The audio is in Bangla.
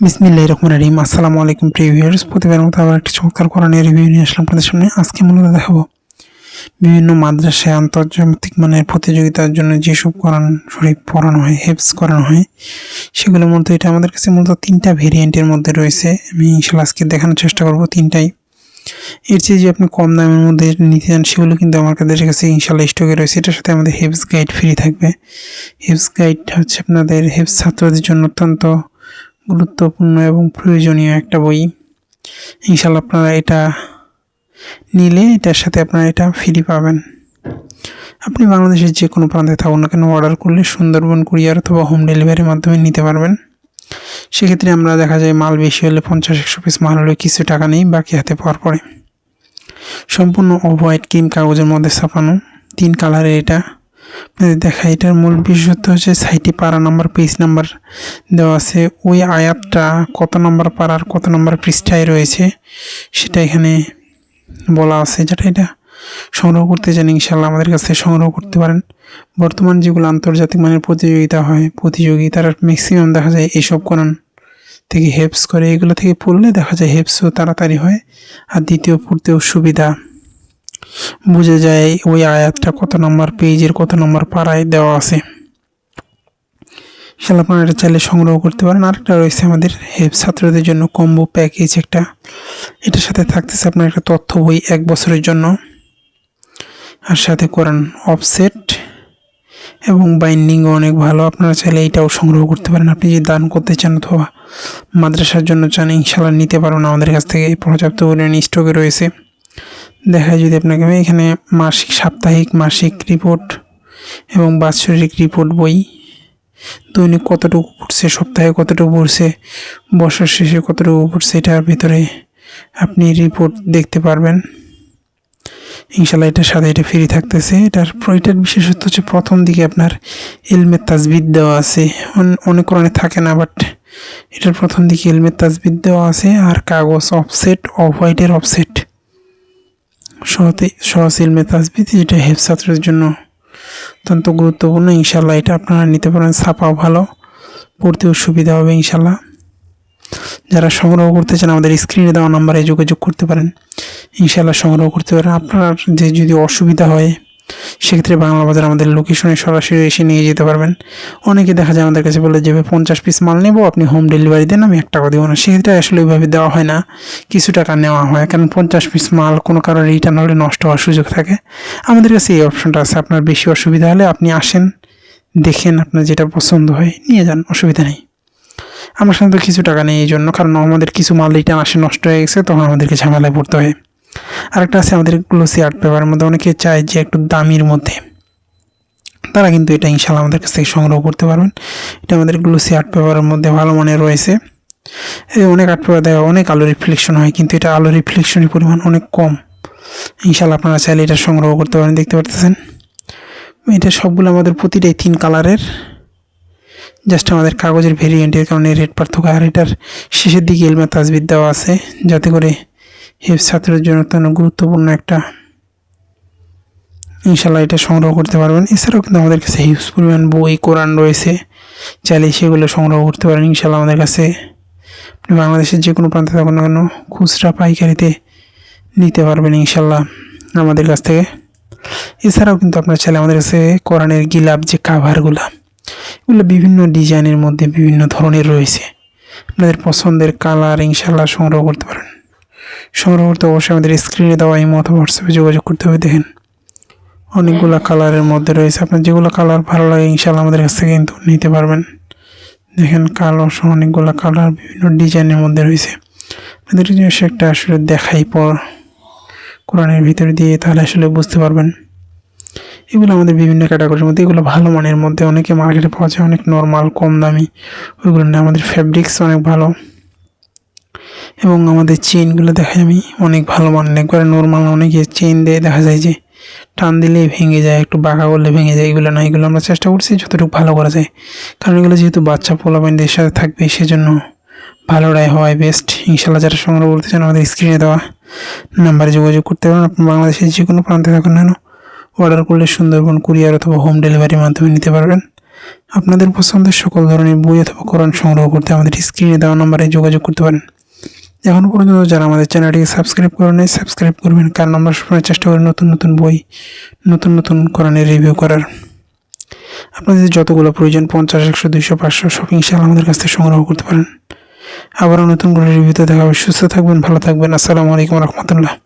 বিসমিল্লাহির রহমানির রহিম। আসসালামু আলাইকুম প্রিয় ভিউয়ার্স, প্রতিবারের মতো আবার একটি চমৎকার কোরআনের রিভিউ নিয়ে আসলাম আপনাদের সামনে। আজকে মূলত দেখাবো বিভিন্ন মাদ্রাসায় আন্তর্জাতিক মানের প্রতিযোগিতার জন্য যেসব কোরআন শরীফ পড়ানো হয়, হেফজ করানো হয়, সেগুলোর মধ্যে এটা আমাদের কাছে মূলত 3টা ভেরিয়েন্টের মধ্যে রয়েছে। আমি ইনশাআল্লাহ আজকে দেখানোর চেষ্টা করব 3টাই। এর চেয়ে যে আপনি কম দামের মধ্যে নিতে চান সেগুলো কিন্তু আমার কাছে ইনশাআল্লাহ স্টকে রয়েছে। এটার সাথে আমাদের হেফজ গাইড ফ্রি থাকবে। হেফজ গাইড হচ্ছে আপনাদের হেফজ ছাত্রদের জন্য অত্যন্ত গুরুত্বপূর্ণ এবং প্রয়োজনীয় একটা বই। ইনশাআল্লাহ আপনারা এটা নিলে এটার সাথে আপনারা এটা ফ্রি পাবেন। আপনি বাংলাদেশের যে কোনো প্রান্তে থাকুন না কেন অর্ডার করলে সুন্দরবন কুরিয়ার অথবা হোম ডেলিভারির মাধ্যমে নিতে পারবেন। সেক্ষেত্রে আমরা দেখা যায় মাল বেশি হলে 50-100 পিস মাল হলে কিছু টাকা নেই, বাকি হাতে পাওয়ার পরে। সম্পূর্ণ অফ হোয়াইট ক্রিম কাগজের মধ্যে ছাপানো, 3 কালারের এটা। আপনাদের দেখা এটার মূল বিশেষত্ব হচ্ছে সাইটে পারা নাম্বার, পেজ নাম্বার দেওয়া আছে। ওই আয়াতটা কত নম্বর পারার কত নম্বর পৃষ্ঠায় রয়েছে সেটা এখানে বলা আছে। যেটা এটা সংগ্রহ করতে চান ইনশাআল্লাহ আমাদের কাছে সংগ্রহ করতে পারেন। বর্তমান যেগুলো আন্তর্জাতিক মানের প্রতিযোগিতা হয়, প্রতিযোগিতার ম্যাক্সিমাম দেখা যায় এইসব কোরআন থেকে হেফজ করে। এগুলো থেকে পড়লে দেখা যায় হেফজও তাড়াতাড়ি হয়, আর দ্বিতীয় পড়তেও সুবিধা, বুঝে যায় ওই আয়াতটা কত নম্বর পেজের কত নম্বর পাড়ায় দেওয়া আছে। ইনশাআল্লাহ আপনারা এটা চাইলে সংগ্রহ করতে পারেন। আরেকটা রয়েছে আমাদের হেফজ ছাত্রদের জন্য কম্বো প্যাকেজ একটা। এটার সাথে থাকতেছে আপনার একটা তথ্য বই 1 বছরের জন্য, আর সাথে কোরআন অফসেট এবং বাইন্ডিংও অনেক ভালো। আপনারা চাইলে এইটাও সংগ্রহ করতে পারেন। আপনি যদি দান করতে চান অথবা মাদ্রাসার জন্য চান ইনশাআল্লাহ নিতে পারবেন আমাদের কাছ থেকে। পর্যাপ্ত পরিমাণে স্টকে রয়েছে। দেখায় যদি আপনাকে আমি এখানে মাসিক, সাপ্তাহিক, মাসিক রিপোর্ট এবং বাৎসরিক রিপোর্ট বই, দৈনিক কতটুকু পড়ছে, সপ্তাহে কতটুকু পড়ছে, বছর শেষে কতটুকু পড়ছে, এটার ভিতরে আপনি রিপোর্ট দেখতে পারবেন ইনশাআল্লাহ। এটার সাথে এটা ফ্রি থাকতেছে। এটার বিশেষত্ব হচ্ছে প্রথম দিকে আপনার ইলমে তাজবিদ দেওয়া আছে। অনেক কোরআনে থাকে না, বাট এটার প্রথম দিকে ইলমে তাজবিদ দেওয়া আছে, আর কাগজ অফসেট, অফ হোয়াইটের অফসেট সহজ ইলমে তাজবিদ, যেটা হেফজ ছাত্রদের জন্য অত্যন্ত গুরুত্বপূর্ণ। ইনশাআল্লাহ এটা আপনারা নিতে পারেন। ছাপাও ভালো, পড়তেও সুবিধা হবে ইনশাআল্লাহ। যারা সংগ্রহ করতে চান আমাদের স্ক্রিনে দেওয়া নাম্বারে যোগাযোগ করতে পারেন, ইনশাআল্লাহ সংগ্রহ করতে পারেন। আপনার যে যদি অসুবিধা হয় সেক্ষেত্রে বাংলা বাজার আমাদের লোকেশনে সরাসরি এসে নিয়ে যেতে পারবেন। অনেকে দেখা যায় আমাদের কাছে বলে যে 50 পিস মাল নেব, আপনি হোম ডেলিভারি দেন, আমি 1 টাকা দেবো না। সেক্ষেত্রে আসলে ওইভাবে দেওয়া হয় না, কিছু টাকা নেওয়া হয়, কারণ 50 পিস মাল কোনো কারণে রিটার্ন হলে নষ্ট হওয়ার সুযোগ থাকে। আমাদের কাছে এই অপশনটা আছে। আপনার বেশি অসুবিধা হলে আপনি আসেন, দেখেন, আপনার যেটা পছন্দ হয় নিয়ে যান, অসুবিধা নেই। আমার সাথে তো কিছু টাকা নেই এই জন্য, কারণ আমাদের কিছু মাল রিটার্ন আসে নষ্ট হয়ে গেছে, তখন আমাদেরকে ঝামেলায় পড়তে হয়। আরেকটা আছে আমাদের গ্লোসি আর্ট পেপারের মধ্যে। অনেকে চায় যে একটু দামির মধ্যে, তারা কিন্তু এটা ইনশাআল্লাহ আমাদের কাছ থেকে সংগ্রহ করতে পারবেন। এটা আমাদের গ্লোসি আর্ট পেপারের মধ্যে ভালো মানের রয়েছে। অনেক আর্ট পেপার দেওয়া অনেক আলো রিফ্লেকশন হয়, কিন্তু এটা আলো রিফ্লেকশনের পরিমাণ অনেক কম। ইনশাআল্লাহ আপনারা চাইলে এটা সংগ্রহ করতে পারেন। দেখতে পারতেছেন এটা সবগুলো আমাদের প্রতিটাই 3 কালারের, জাস্ট আমাদের কাগজের ভেরিয়েন্টের কারণে রেট পার্থক্য। আর এটার শেষের দিকে ইলমে তাজবিদ দেওয়া আছে, যাতে করে হেফজ ছাত্রের জন্য অত্যন্ত গুরুত্বপূর্ণ একটা। ইনশাআল্লাহ এটা সংগ্রহ করতে পারবেন। এছাড়াও কিন্তু আমাদের কাছে হিউজ পরিমাণ বই কোরআন রয়েছে, চাইলে সেগুলো সংগ্রহ করতে পারেন ইনশাআল্লাহ আমাদের কাছে। আপনি বাংলাদেশের যে কোনো প্রান্তে থাকুন না কেন খুচরা পাইকারিতে নিতে পারবেন ইনশাআল্লাহ আমাদের কাছ থেকে। এছাড়াও কিন্তু আপনার চাইলে আমাদের কাছে কোরআনের গিলাপ যে কাভারগুলো, এগুলো বিভিন্ন ডিজাইনের মধ্যে বিভিন্ন ধরনের রয়েছে। আপনাদের পছন্দের কালার ইনশাআল্লাহ সংগ্রহ করতে পারেন। সংগ্রহ করতে অবশ্যই আমাদের স্ক্রিনে দেওয়া ইমো অথবা হোয়াটসঅ্যাপে যোগাযোগ করতে হবে। দেখেন অনেকগুলো কালারের মধ্যে রয়েছে, আপনার যেগুলো কালার ভালো লাগে ইনশাআল্লাহ আমাদের কাছ থেকে কিন্তু নিতে পারবেন। দেখেন কালো সহ অনেকগুলো কালার বিভিন্ন ডিজাইনের মধ্যে রয়েছে। আপনাদের জিনিস একটা আসলে দেখাই পর কোরআনের ভিতরে দিয়ে, তাহলে আসলে বুঝতে পারবেন। এগুলো আমাদের বিভিন্ন ক্যাটাগরির মধ্যে, এগুলো ভালো মানের মধ্যে। অনেকে মার্কেটে পাওয়া যায় অনেক নর্মাল কম দামি, ওইগুলো না। আমাদের ফ্যাব্রিক্স অনেক ভালো, এবং আমাদের চেইনগুলো দেখাই আমি অনেক ভালো মানের। একবারে নর্মাল অনেকে চেইন দিয়ে দেখা যায় যে টান দিলেই ভেঙে যায়, একটু বাঁকা করলে ভেঙে যায়। এগুলো না, এগুলো আমরা চেষ্টা করছি যতটুকু ভালো করা যায়, কারণ এগুলো যেহেতু বাচ্চা পোলাপাইনদের সাথে থাকবে, সেজন্য ভালোটাই হওয়াই বেস্ট। ইনশাআল্লাহ যারা সংগ্রহ করতে চান আমাদের স্ক্রিনে দেওয়া নাম্বারে যোগাযোগ করতে পারেন। আপনি বাংলাদেশের যে কোনো প্রান্তে থাকুন না কেন অর্ডার করলে সুন্দরবন কুরিয়ার অথবা হোম ডেলিভারির মাধ্যমে নিতে পারবেন। আপনাদের পছন্দের সকল ধরনের বই অথবা কোরআন সংগ্রহ করতে আমাদের স্ক্রিনে দেওয়া নম্বরে যোগাযোগ করতে পারেন। এখনও পর্যন্ত যারা আমাদের চ্যানেলটিকে সাবস্ক্রাইব করেন সাবস্ক্রাইব করবেন, কারণ আমরা সবসময় চেষ্টা করি নতুন নতুন বই, নতুন নতুন কোরআনের রিভিউ করার। আপনাদের যতগুলো প্রয়োজন 50, 100, 200, 500 সব ইনশাআল্লাহ আমাদের কাছ থেকে সংগ্রহ করতে পারেন। আবারও নতুন করে রিভিউতে দেখা হবে। সুস্থ থাকবেন, ভালো থাকবেন। আসসালামু আলাইকুম রহমতুল্লাহ।